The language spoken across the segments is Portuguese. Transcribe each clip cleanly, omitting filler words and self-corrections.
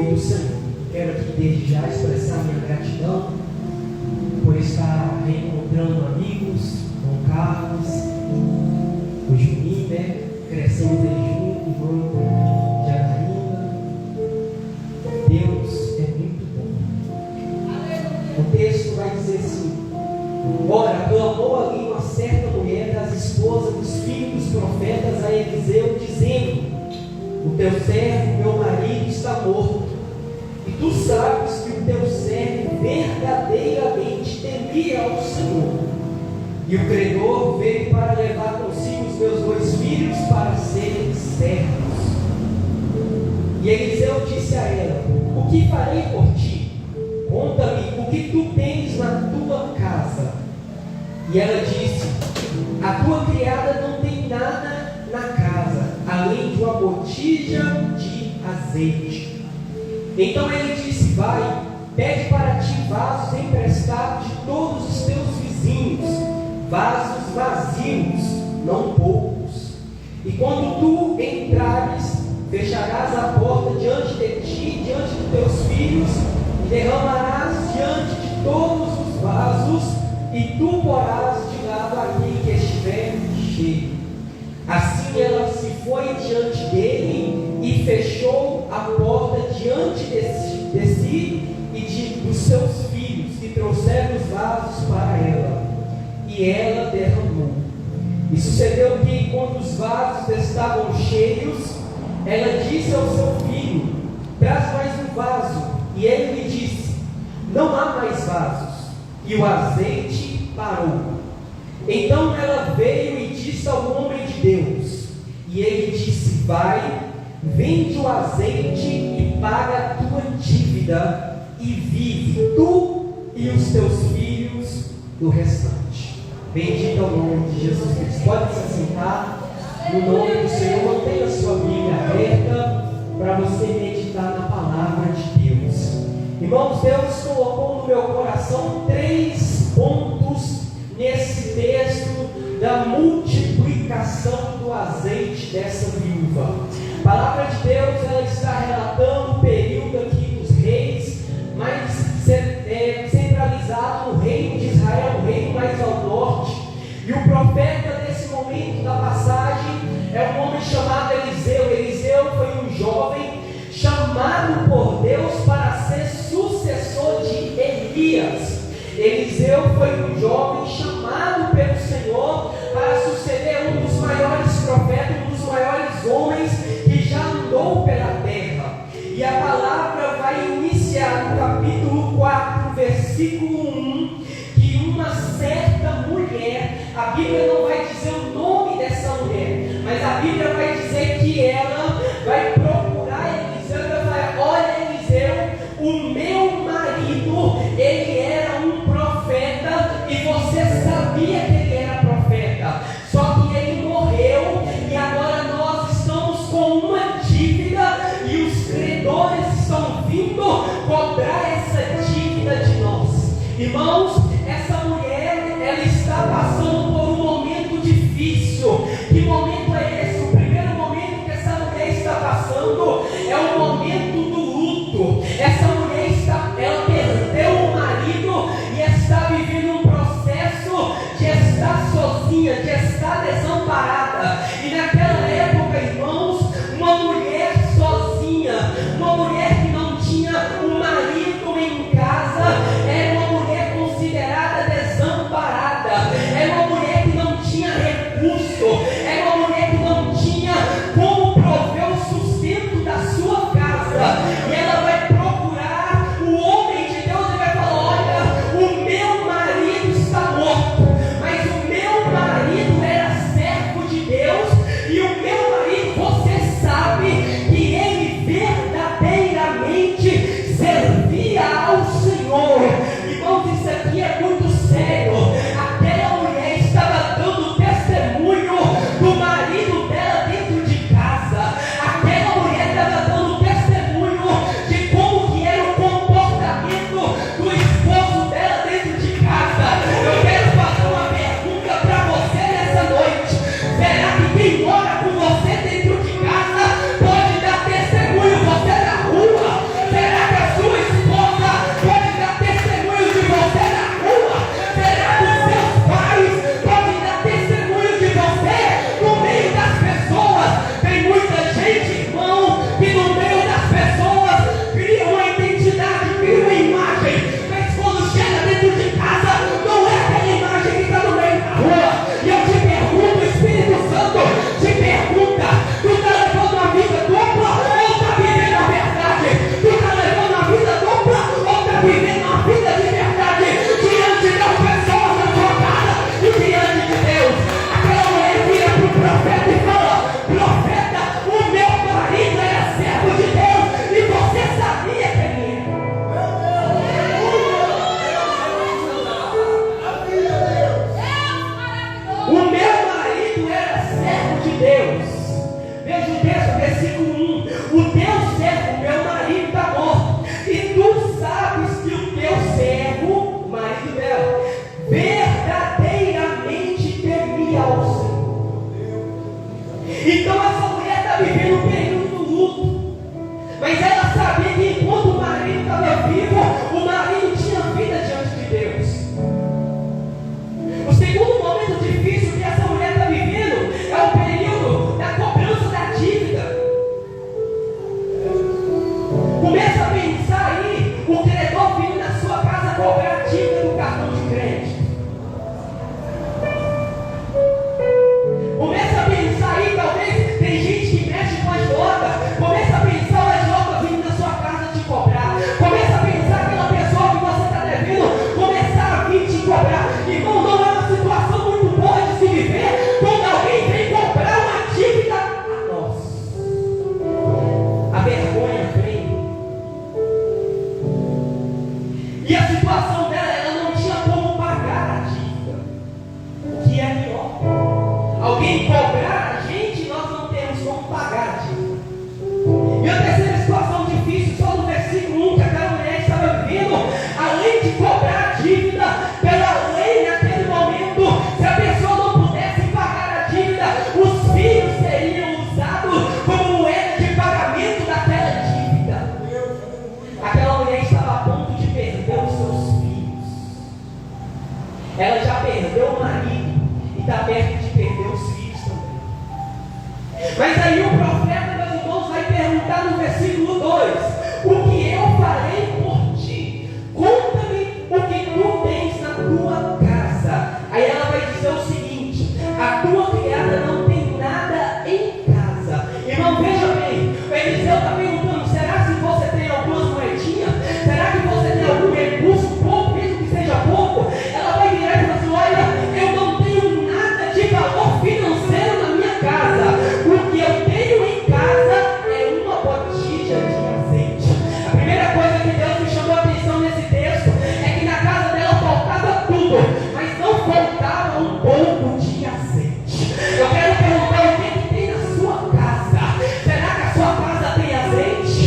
amigo do Senhor. Quero aqui desde já expressar minha gratidão por estar reencontrando amigos, com Carlos, o Juninho, né? Crescemos eles juntos, irmão Janaína. Deus é muito bom. O texto vai dizer assim: ora, clamou ali uma certa mulher das esposas dos filhos dos profetas a Eliseu, dizendo: o teu servo, meu marido, está morto, e tu sabes que o teu servo verdadeiramente temia ao Senhor. E o credor veio para levar consigo os meus 2 filhos para serem servos. E Eliseu disse a ela: o que farei por ti? Conta-me o que tu tens na tua casa. E ela disse: a tua criada não tem nada na casa, além de uma botija de azeite. Então ele disse: vai, pede para ti vasos emprestados de todos os teus vizinhos, vasos vazios, não poucos. E quando tu entrares, fecharás a porta diante de ti, diante dos teus filhos, e derramarás diante de todos os vasos, e tu porás de lado aquele que estiver cheio. Assim ela se foi diante dele e fechou a porta diante de si e dos seus filhos, e trouxeram os vasos para ela, e ela derramou. E sucedeu que, quando os vasos estavam cheios, ela disse ao seu filho: traz mais um vaso. E ele lhe disse: não há mais vasos. E o azeite parou. Então ela veio e disse ao homem de Deus, e ele disse: vai, vende o azeite e paga a tua dívida, e vive tu e os teus filhos do restante. Bendito é o nome de Jesus Cristo. Pode se assentar no nome do Senhor. Mantenha a sua Bíblia aberta para você meditar na palavra de Deus. Irmãos, Deus colocou no meu coração 3 pontos nesse texto da multiplicação do azeite dessa viúva. A palavra de Deus, ela está relatando o período aqui dos reis, mais centralizado no reino de Israel, o reino mais ao norte. E o profeta desse momento da passagem é um homem chamado Eliseu. Eliseu foi um jovem chamado por Deus para ser sucessor de Elias. Eliseu foi um jovem chamado pelo Senhor para suceder um dos maiores profetas, um dos maiores homens que já andou pela terra. E a palavra vai iniciar no capítulo 4, versículo 1, que uma certa mulher, a Bíblia não vai dizer o nome dessa mulher, mas a Bíblia vai dizer que ela vai procurar Eliseu e vai falar: olha, Eliseu, o meu marido, ele era um profeta, e você sabia que ele era profeta, só que ele morreu, e agora nós estamos com uma dívida, e os credores estão vindo cobrar essa dívida de nós. Irmãos, essa mulher, ela está passando por um momento difícil. Que momento é esse? O primeiro momento que essa mulher está passando é o momento do luto. Essa mulher ela perdeu o marido e está vivendo um processo de estar sozinha, de estar desamparada. E naquela época, irmãos, uma mulher sozinha, uma mulher que não tinha um marido em casa, era uma mulher considerada desamparada, era uma mulher que não tinha recurso, era uma mulher que não tinha como prover o sustento da sua casa. E ela vai procurar o homem de Deus e vai falar: olha, o meu marido está morto, mas o meu marido era servo de Deus, Deus. Veja o texto, versículo 1. O teu servo, meu marido, está morto. E tu sabes que o teu servo, o marido dela, verdadeiramente temia ao Senhor. Então essa mulher está vivendo um período do luto. Mas ela sabia que enquanto o marido estava vivo, o marido tinha vida diante de Deus. O segundo momento difícil que essa mulher está vivendo é o período da cobrança da dívida. Começa a pensar aí o credor vindo na sua casa cobrar a dívida do cartão de crédito. Começa a pensar aí, talvez tem gente que mexe com a agiota. Começa a pensar o agiota vindo na sua casa te cobrar. Começa a pensar aquela pessoa que você está devendo começar a vir te cobrar. Irmão, não é uma situação muito boa de se viver quando alguém vem cobrar uma dívida a nós. A vergonha vem. E a situação dela, ela não tinha como pagar a dívida. O que é pior? Alguém cobrar a gente, nós não temos como pagar a dívida. E a terceira situação difícil, só no versículo 1, que aquela mulher estava vivendo, além de cobrar a dívida, pela lei naquele momento, se a pessoa não pudesse pagar a dívida, os filhos seriam usados como moeda de pagamento daquela dívida. Aquela mulher estava a ponto de perder os seus filhos. Ela já perdeu o marido e está perto de perder os filhos também. Mas aí o profeta, meus irmãos, vai perguntar no versículo 2: o que eu farei por ti? Conta-me o que tu tens na tua casa. Aí ela vai dizer o seguinte: a tua criada não tem nada em casa. Irmão, veja bem, o Eliseu está perguntando: será que você tem algumas moedinhas? Será que você tem algum recurso, pouco, mesmo que seja pouco? Ela vai virar e falar assim: olha, eu não tenho nada de valor financeiro na minha casa. O que eu tenho em casa é uma botija de azeite. A primeira coisa que Deus me chamou a atenção nesse texto é que na casa dela faltava tudo, mas não faltava um pouco de azeite. Eu quero perguntar: o que tem na sua casa? Será que a sua casa tem azeite?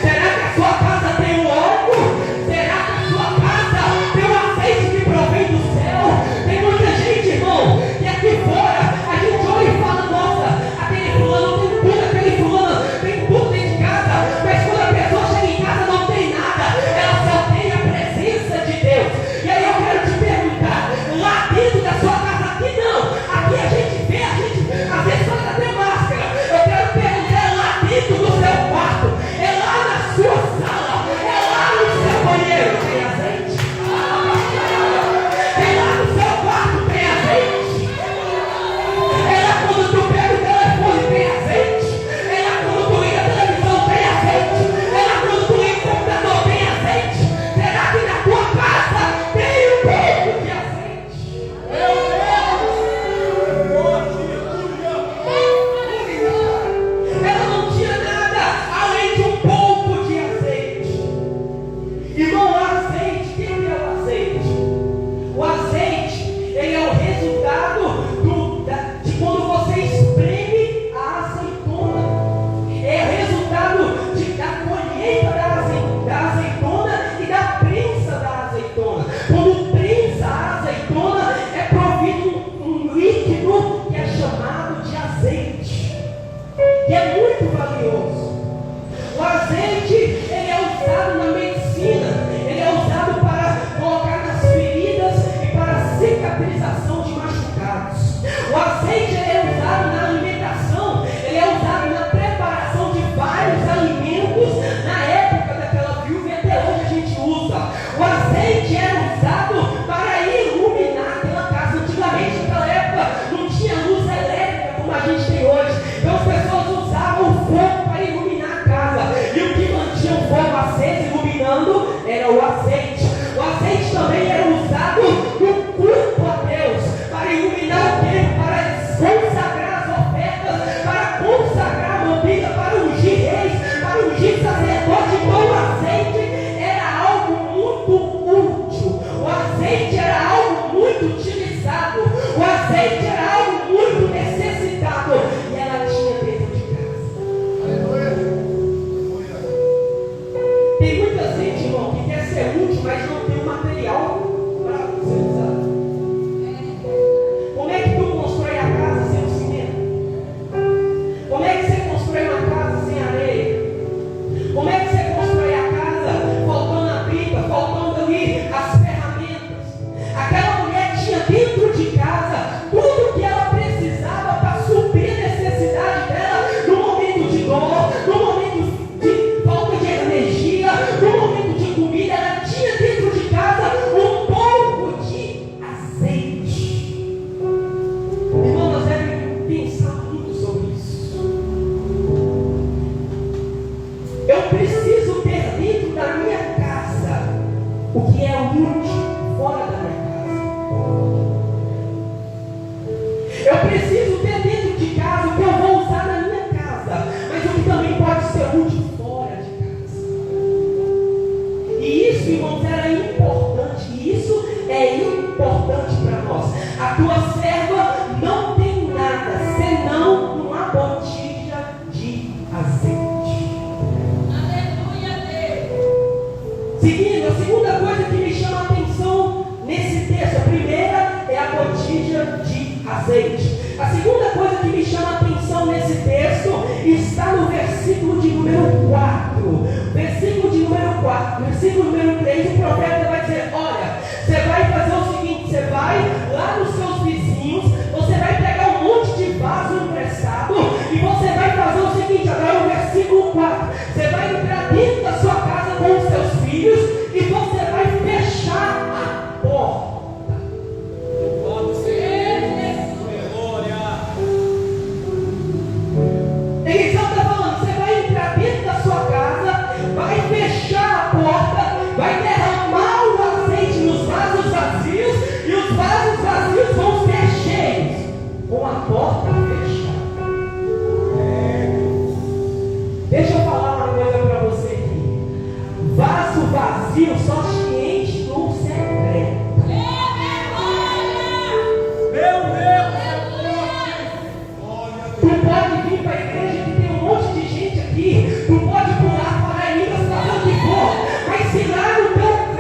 Será que a sua casa tem um óleo? Será que a sua casa tem um azeite que provém do céu? Tem muita gente, irmão, que aqui fora a gente olha e fala: nossa, aquele fulano tem tudo, aquele fulano tem tudo dentro de casa. Mas quando a pessoa chega em casa não tem nada, ela só tem a presença de Deus. E aí eu quero te perguntar: lá dentro da sua casa, aqui não, aqui a gente vê, às vezes pode até máscara. Eu quero perguntar: é lá dentro do seu quarto, é lá na sua sala, é lá no seu banheiro, tem azeite? É lá no seu quarto, tem azeite? É lá quando tu pega o telefone, tem azeite? É lá quando tu liga a televisão, tem azeite? É lá quando tu liga o computador, tem azeite? Será que na tua casa tem um pouco de azeite? Ela não tinha nada além de um pouco de azeite. Irmão, o azeite, o que é o azeite? O azeite, ele é o resultado de quando você espreme a azeitona. É o resultado da colheita da azeitona e da prensa da azeitona. Quando prensa a azeitona, é provido um líquido que é chamado de azeite, que é muito valioso. O azeite, ele é usado na medicina, ele é usado para colocar nas feridas e para a cicatrização de machucados. O azeite, ele é usado na alimentação, ele é usado na preparação de vários alimentos. Na época daquela viúva, e até hoje a gente usa. O azeite era usado para iluminar aquela casa. Antigamente, naquela época, não tinha luz elétrica como a gente tem hoje. Então as pessoas usavam o fogo para iluminar a casa. E o que mantinha o fogo aceso, iluminando, era o azeite. O azeite também era usado no culto a Deus, para iluminar o templo, para consagrar as ofertas, para consagrar a manteiga, para ungir reis, para ungir sacerdotes. Então o azeite era algo muito útil. O azeite era algo muito utilizado. O azeite era algo muito tua serva não tem nada senão uma botija de azeite. Aleluia, Deus. Seguindo, a segunda coisa que me chama a atenção nesse texto, a primeira é a botija de azeite. A segunda coisa que me chama a atenção nesse texto está no versículo de número 4. Versículo de número 4. Versículo número 3, o profeta vai dizer: olha, você vai fazer o seguinte, você vai lá nos seus vizinhos, você vai pegar um monte de vaso emprestado e você vai fazer o seguinte, agora o versículo 4, você vai entrar dentro da sua casa com os seus filhos e você vai fechar a porta. Eliseu está falando, você vai entrar dentro da sua casa, vai fechar a porta, vai derramar o azeite nos vasos vazios e os vasos vazios vão ser cheios com a porta fechada. Deixa eu falar uma coisa para você aqui. Vaso vazio só te enche no secreto. Tu pode vir para a igreja que tem um monte de gente aqui, tu pode pular, falar em línguas, fazer o que for, mas se lá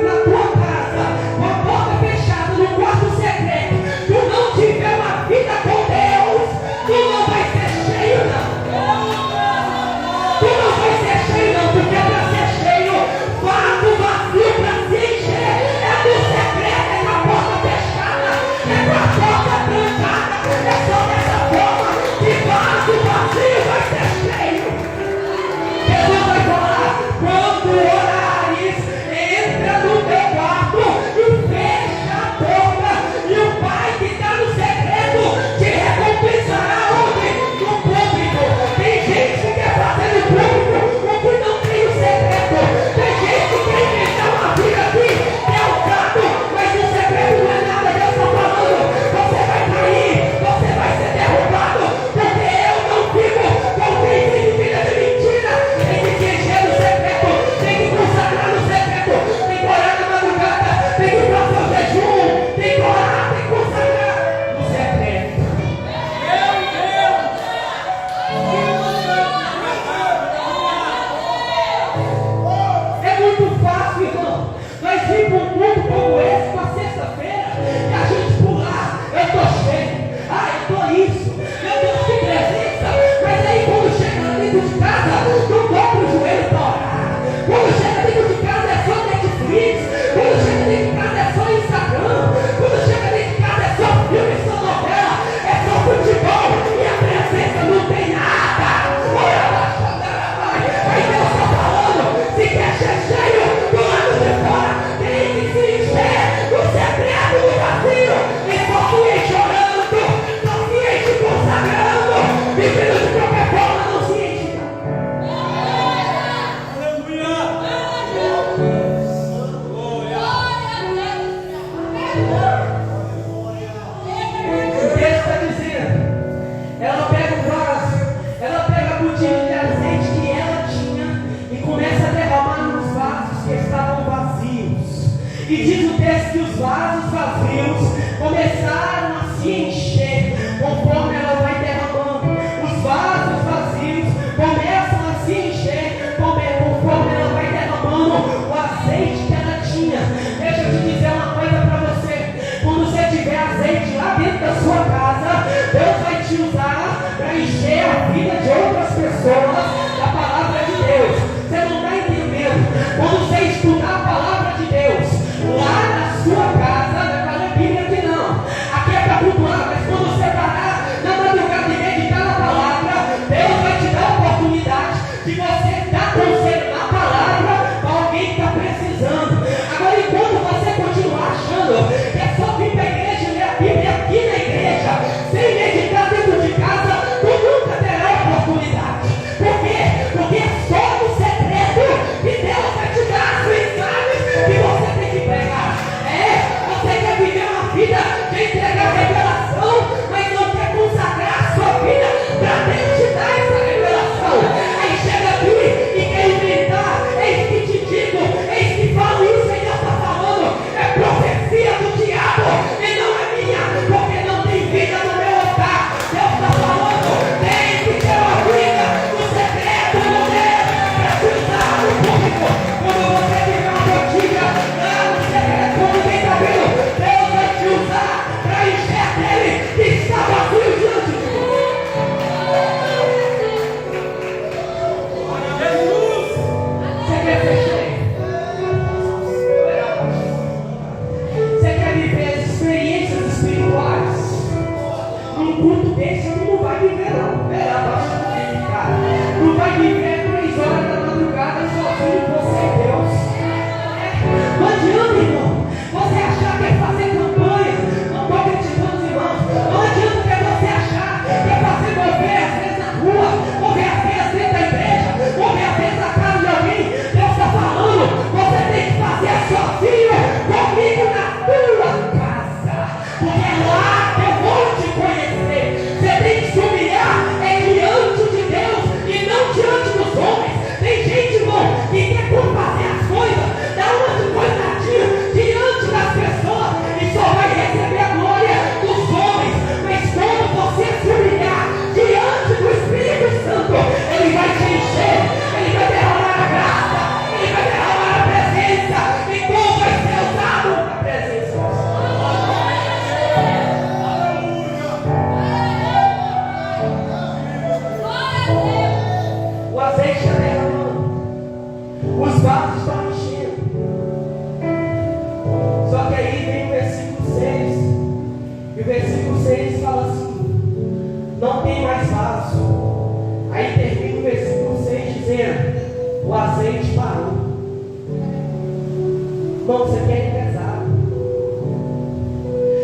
na tua casa, com a porta fechada, no quarto secreto, tu não tiver uma vida com Deus, tu não vai ser cheio não. Tu não vai ser cheio não, porque para ser cheio, vaso vazio para se encher, é do secreto, é com a porta fechada, é com a porta trancada, é só dessa forma que vaso vazio vai ser cheio. Jesus vai falar: quando orares, entra no teu quarto e fecha a porta, e o Pai que está no secreto te recompensará onde? No público. Tem gente que quer fazer no público o que não tem o secreto. Tem gente que quer inventar uma vida aqui, é ousado, mas o secreto não é nada. Deus está falando: você vai cair, você vai ser derrubado, porque eu não fico com quem tem vida de mentira. Tem que te encher no secreto, tem que consagrar no secreto, tem que orar na madrugada, tem que fazer o jejum, tem que orar, tem que consagrar no secreto. É muito fácil, irmão, nós vir para um culto como esse, uma sexta-feira, e a gente pular: eu estou cheio, eu estou isso, meu Deus, que presença. Mas aí quando chega lá dentro de casa, não dobra o joelho para orar. Quando chega dentro de casa é só Netflix, quando chega dentro de casa é só Instagram, quando chega dentro de casa é só filme, é só novela, é só futebol, e a presença não tem nada. Aí Deus está falando: se quer ser cheio do lado de fora, tem que se encher do secreto do vazio. E só se enche orando, só se enche consagrando, vivendo de qualquer forma, não se enche. O texto está dizendo: ela pega o vaso, ela pega a botija de azeite que ela tinha e começa a derramar nos vasos que estavam vazios. E diz o texto que os vasos vazios começaram a se encher conforme ela vai derramando. Os vasos vazios começam a se encher conforme ela vai derramando o azeite que ela tinha. Deixa eu te dizer uma coisa para você: quando você tiver azeite lá dentro da sua casa, Deus vai te usar para encher a vida de outras pessoas da palavra de Deus. Você não está entendendo? Quando você estudar a palavra de Deus lá na sua casa, não fala a Bíblia que não. Aqui O azeite parou. Irmão, isso aqui é pesado.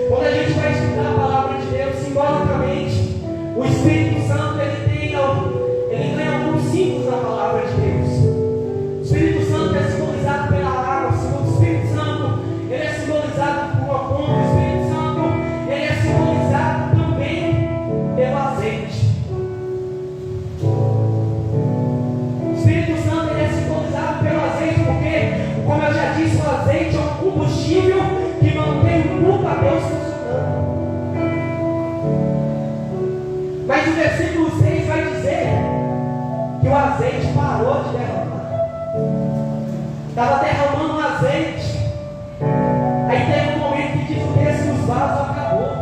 Quando a gente vai estudar a palavra de Deus, simbolicamente, o Espírito Santo ele ganha alguns símbolos na palavra de Deus. O Espírito Santo é simbolizado pela água. O Espírito Santo ele é simbolizado por uma pomba. O Espírito Santo ele é simbolizado também pelo azeite. O Espírito Santo ele é simbolizado pelo azeite porque, como eu já disse, o azeite é um combustível que mantém o culto a Deus funcionando. Mas o versículo 6 vai dizer que o azeite parou de derramar. Estava derramando um azeite. Aí teve um momento que diz o texto que os vasos acabou.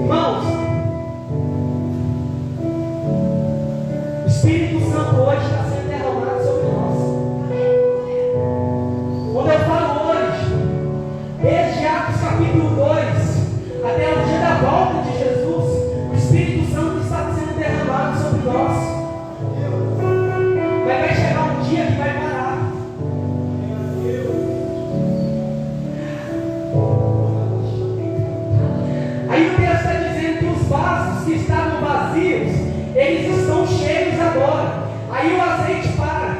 Irmãos, o Espírito Santo hoje está sendo derramado sobre nós. Quando eu falo hoje, desde Atos capítulo 2 até o dia da volta de Jesus, o Espírito Santo está sendo derramado sobre nós. Mas vai chegar um dia que vai parar. Aí o texto está dizendo que os vasos que estavam vazios, eles estão cheios agora. Aí o azeite para.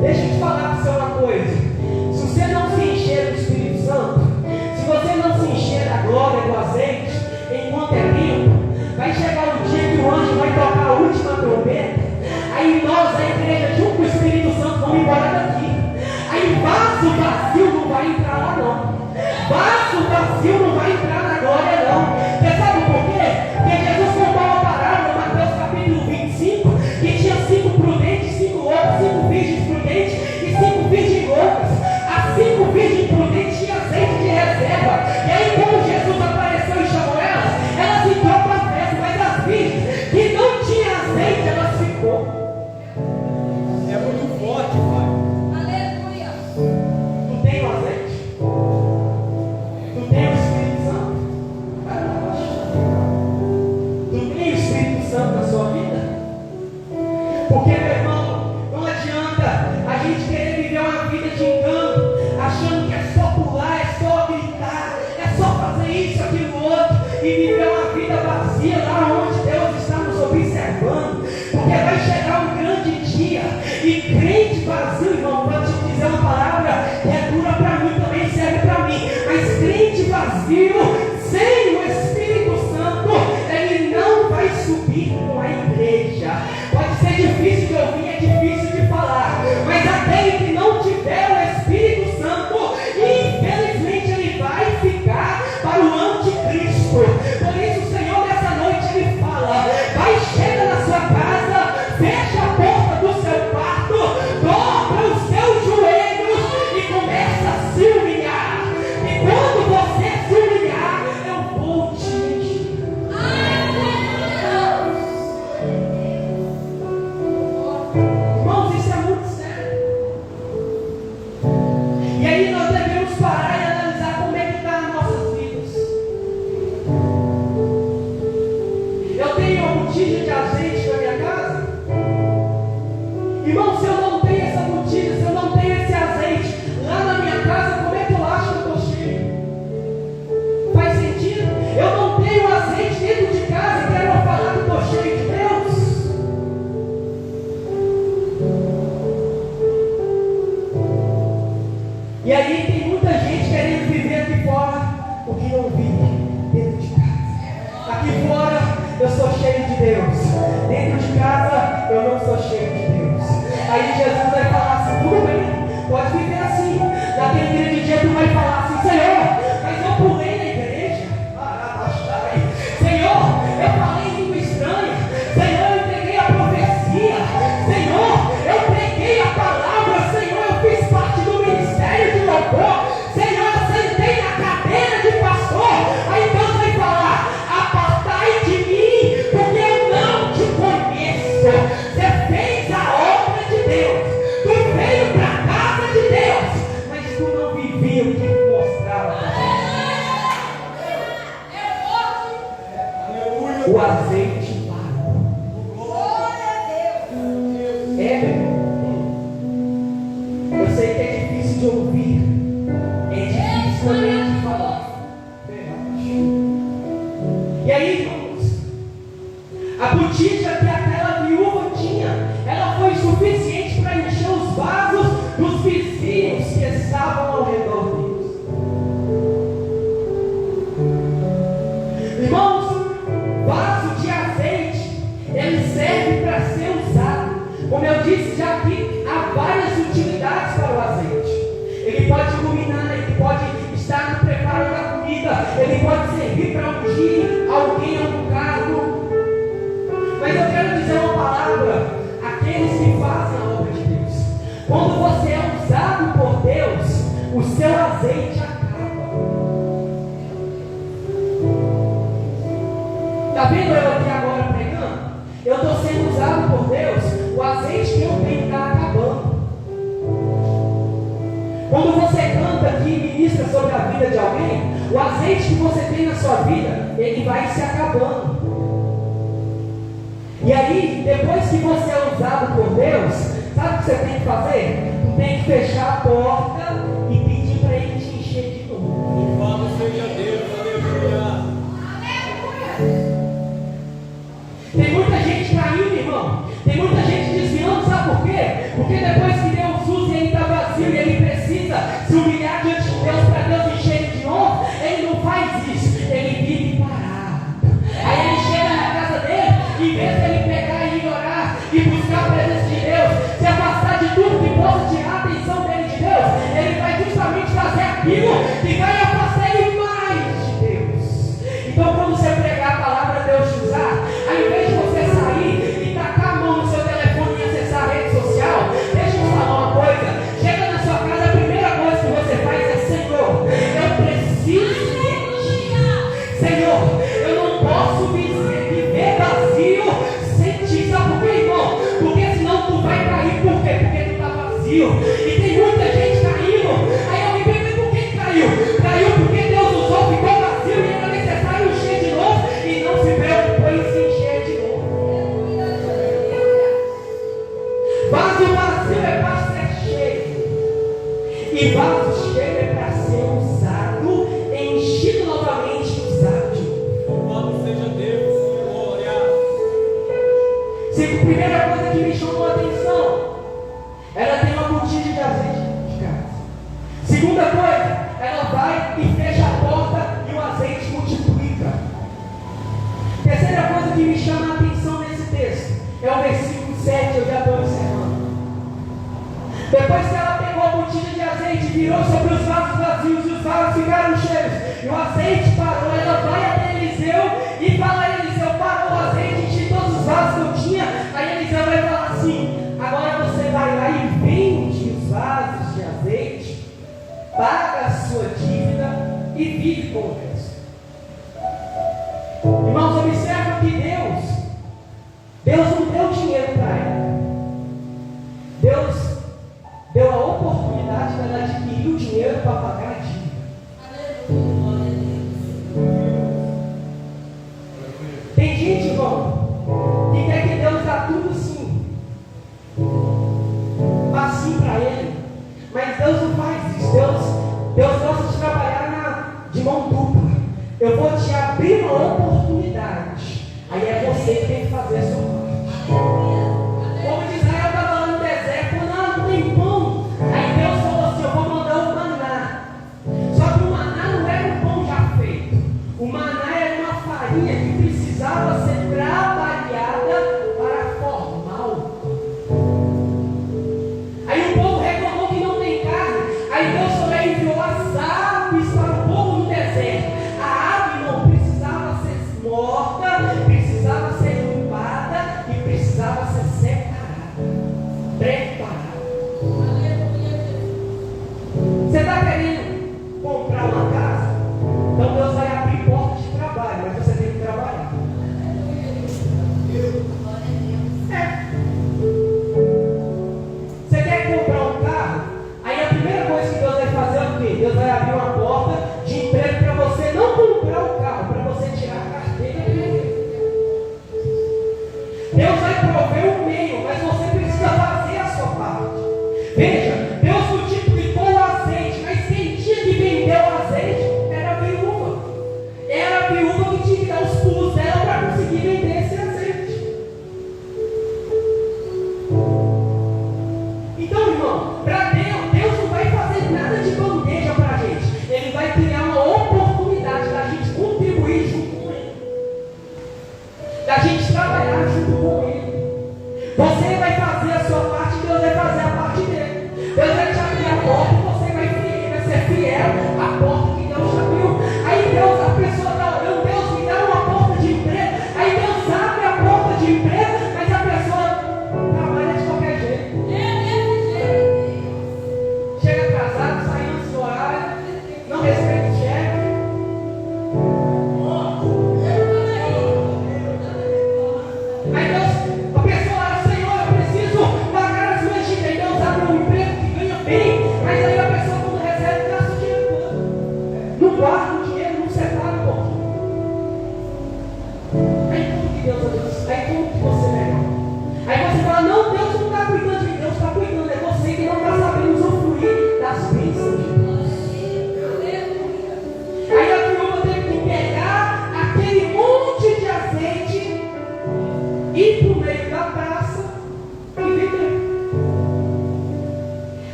Deixa eu te falar para você uma coisa. Se você não se encher do Espírito Santo, se você não se encher da glória do azeite, enquanto é limpo, vai chegar um dia que o anjo vai tocar a última trombeta. Aí nós, a igreja, junto com o Espírito Santo, vamos embora daqui. Aí vaso vazio não vai entrar lá não. Vaso vazio não vai entrar na glória não. Você sabe por quê? Porque Jesus contou uma parábola, Mateus capítulo 25, que tinha 5 prudentes, 5 loucos, 5 virgens prudentes e 5 virgens loucas. As 5 virgens prudentes tinham azeite de reserva. E aí quando Jesus apareceu e chamou elas entrou para a festa, mas as virgens que não tinham azeite, elas ficou. É muito forte, pai. Aleluia. Tu tem o azeite? Tu tem o Espírito Santo? Tu tem o Espírito Santo na sua vida? Porque, meu irmão, não adianta a gente querer viver uma vida de engano, achando que é só pular, é só gritar, é só fazer isso, aquilo, outro, e viver uma vida vazia lá onde Deus está nos observando. Porque vai chegar um grande dia e crente vazio, irmão, para te dizer uma palavra que é dura para mim, também serve para mim, mas crente vazio, sem o Espírito Santo, ele não vai subir com a igreja. Pode ser difícil de ouvir, é difícil de falar, mas aquele que não tiver o Espírito Santo, infelizmente ele vai ficar para o anticristo. Por isso o Senhor nessa noite ele fala: vai, chega na sua casa, fecha a porta do seu quarto, dobra os seus joelhos e começa a se humilhar. E quando você se humilhar, eu vou te encher. Irmãos, isso é muito sério. E aí nós devemos parar e analisar como é que está as nossas vidas. Eu tenho uma botija de azeite na minha casa. Irmão, se eu não tenho essa botija, se eu não tenho esse azeite lá na minha casa, como é que eu acho que eu estou cheio? Faz sentido? Eu não tenho azeite dentro de casa e quero falar que estou cheio de Deus. E aí tem muita gente querendo viver aqui fora o que não vive dentro de casa. Aqui fora eu sou cheio de Deus, dentro de casa eu não sou cheio de Deus. Aí Jesus vai falar assim: tudo bem, pode viver assim. Naquele grande dia tu vai falar assim: Senhor, mas eu pulei na igreja. Senhor, eu falei em língua estranha. Senhor, eu entreguei a profecia. Senhor, eu preguei a palavra. Senhor, eu fiz parte do ministério de louvor. Senhor, eu sentei na cadeira de pastor. Aí Deus vai falar: apartai de mim, porque eu não te conheço. Você fez a obra de Deus, tu veio para a casa de Deus, mas tu não vivia o que mostrava. O azeite parou. E aí, irmãos, a botija que aquela viúva tinha, ela foi suficiente para encher os vasos dos vizinhos que estavam ao redor deles. Irmãos, vaso de azeite, ele serve para ser usado. Como eu disse já aqui, há várias utilidades para o azeite. Ele pode iluminar, ele pode estar no preparo da comida, ele pode servir para ungir alguém a um cargo. Mas eu quero dizer uma palavra àqueles que fazem a obra de Deus. Quando você é usado por Deus, o seu azeite acaba. Está vendo eu aqui agora pregando? Eu estou sendo usado por Deus, o azeite que eu tenho está acabando. Quando você canta aqui e ministra sobre a vida de alguém, o azeite que você tem na sua vida, ele vai se acabando. E aí, depois que você é usado por Deus, sabe o que você tem que fazer? Tu tem que fechar a porta e pedir para Ele te encher de novo. Louvado seja Deus, aleluia. Tem muita gente caindo, irmão. Tem muita gente desviando, sabe por quê? Porque depois que Deus usa e ele está vazio e ele precisa se humilhar diante de Deus para Deus encher ele de novo, ele não faz isso. Ele vive parado. Aí ele chega na casa dele, em vez de ele pegar e orar e buscar a presença de Deus, se afastar de tudo que possa tirar a atenção dele de Deus, ele vai justamente fazer aquilo que vai afastar ele mais de Deus. Então, quando você pregar a palavra, Deus te usar, ao invés de você sair e tacar a mão no seu telefone e acessar a rede social, deixa eu te falar uma coisa. Chega na sua casa, a primeira coisa que você faz é: Senhor, eu preciso de ti. Senhor, eu não posso viver vazio sem ti. Sabe por quê, irmão? Porque senão tu vai cair. Por quê? Porque tu está vazio. E tem muita gente caindo. Aí eu me pergunto: por que caiu? Caiu porque Deus usou, ficou vazio e era necessário encher de novo, e não se preocupou em se encher de novo. Vaso vazio é para ser cheio, e vaso cheio é para ser usado, enchido novamente e usado de novo. Louvado seja Deus, glória. Primeira coisa que me chamou a atenção, ela tem uma botija de azeite de casa. Segunda coisa, ela vai e fecha a porta e o azeite multiplica. Terceira coisa que me chama a atenção nesse texto é o versículo 7, eu já estou encerrando. Depois que ela pegou a botija de azeite, virou sobre os vasos vazios e os vasos ficaram cheios, e o azeite parou, ela vai até Eliseu e fala a Eliseu: parou o azeite, enchi todos os vasos que eu tinha. Aí Eliseu vai falar assim: agora você vai lá e vende os vasos de azeite, paga a sua dívida e vive com o resto. Irmãos, observa que Deus não deu dinheiro para ela. Deus deu a oportunidade de ela adquirir o dinheiro para pagar a dívida. Tem gente, irmão, que quer que Deus dá tudo sim, assim para ele, mas Deus não faz isso. Deus gosta de trabalhar de mão dupla. Eu vou te abrir uma oportunidade, aí é você que tem que fazer a sua parte. Como Israel estava lá no deserto, não tem pão. Aí Deus falou assim: eu vou mandar o maná. Só que o maná não era um pão já feito. O maná era uma farinha que precisava ser trabalhada para formar o pão. Aí o povo reclamou que não tem carne. Aí Deus também enviou as aves para o povo no deserto. A ave não precisava ser morta, precisava ser limpada e precisava ser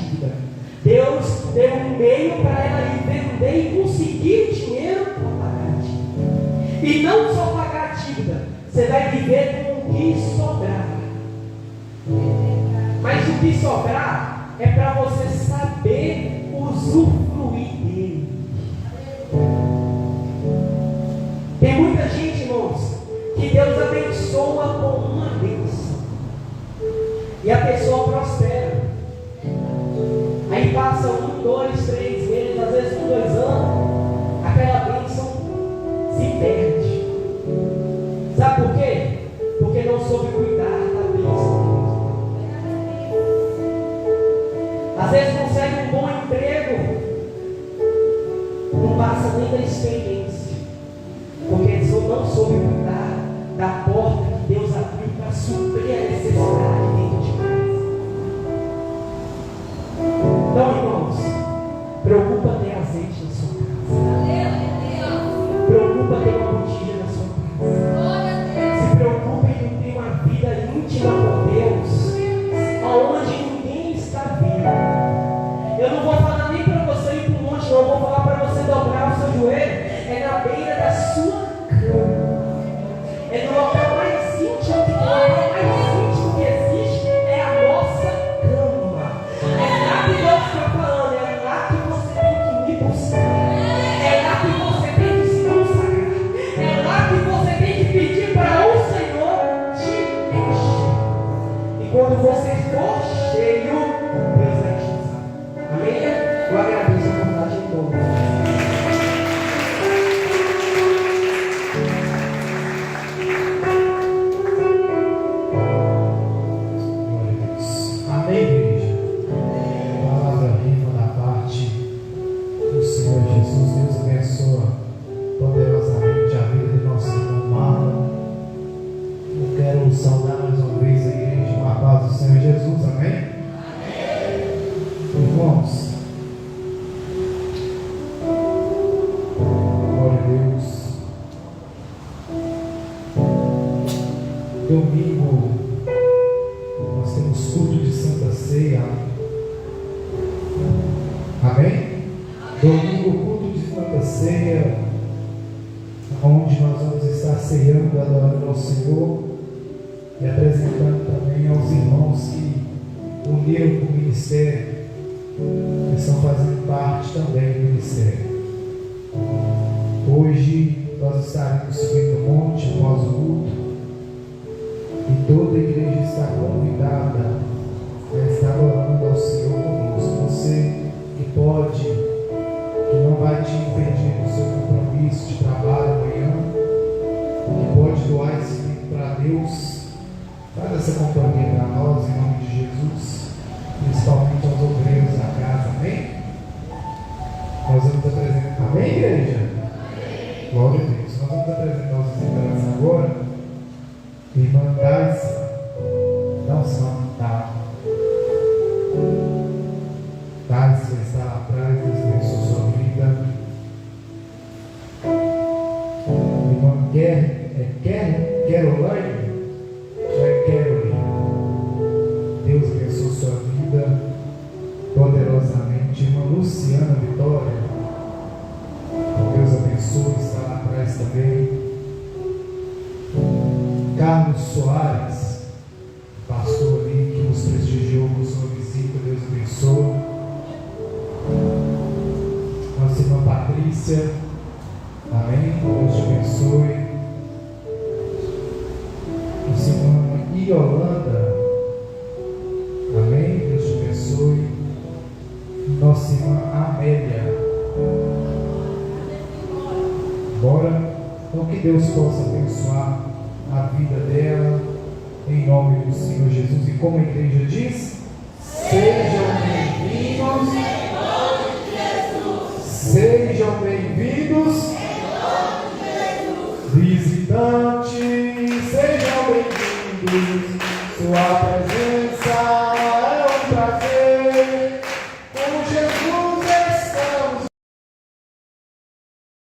dívida. Deus deu um meio para ela ir vender e conseguir o dinheiro para pagar a dívida. E não só pagar a dívida, você vai viver com o que sobrar. Mas o que sobrar é para você saber usufruir dele. Tem muita gente, irmãos, que Deus abençoa com uma bênção e a pessoa prospera. Aí passa 1, 2, 3 meses, às vezes 1, 2 anos, aquela bênção se perde. Sabe por quê? Porque não soube cuidar da bênção. Às vezes consegue um bom emprego, não passa nem da experiência, porque não soube cuidar da porta que Deus abriu para suprir a necessidade dentro de casa. Então, irmãos, preocupa ter azeite na sua casa. Preocupa ter uma botija na sua casa. Se preocupe em ter uma vida íntima com Deus, aonde ninguém está vendo. Eu não vou falar nem para você ir para um monte, não. Eu vou falar para você dobrar o seu joelho. É na beira da sua cama. É no local mais íntimo que existe. É a nossa cama. É lá que Deus está falando. É lá que você tem que me buscar. É lá que você tem que se consagrar. É lá que você tem que pedir para o Senhor te encher. E quando você for cheio, Deus vai te usar. Amém? Glória a Deus, a vontade de todos. Amém, igreja? Palavra viva da parte do Senhor Jesus. Deus abençoa poderosamente a vida de nosso irmão Marlon. Eu quero saudar mais uma vez a igreja com a paz do Senhor Jesus. Amém? Irmãos, glória a Deus. Domingo nós temos culto de Santa Ceia. Amém? Domingo, culto de Santa Ceia, onde nós vamos estar ceando, adorando ao Senhor e apresentando também aos irmãos que uniram com o ministério, que estão fazendo parte também do ministério. Hoje nós estaremos subindo o monte após o culto. E toda a igreja está convidada a estar orando ao Senhor conosco. Você que pode, que não vai te impedir do seu compromisso de trabalho amanhã, que pode doar esse tempo para Deus, faz essa companhia para nós em nome de Jesus, principalmente aos obreiros da casa. Amém? Nós vamos apresentar. Amém, igreja? Amém. Glória a Deus. Nós vamos apresentar os visitantes agora. Irmã Daisa, não só tá. Daisa está lá atrás, Deus abençoe sua vida. Irmã Caroline, ou é Caroline? Deus abençoe sua vida poderosamente. Irmã Luciana Vitória, Deus abençoe, está lá atrás também. Carlos Soares, pastor ali que nos prestigiou com sua visita, Deus abençoe. Nossa irmã Patrícia, amém, Deus te abençoe. Nossa irmã Iolanda, amém, Deus te abençoe. Nossa irmã Amélia, bora, então que Deus possa abençoar a vida dela, em nome do Senhor Jesus. E como a igreja diz, sejam bem-vindos, sejam bem-vindos, visitantes, sejam bem-vindos, sua presença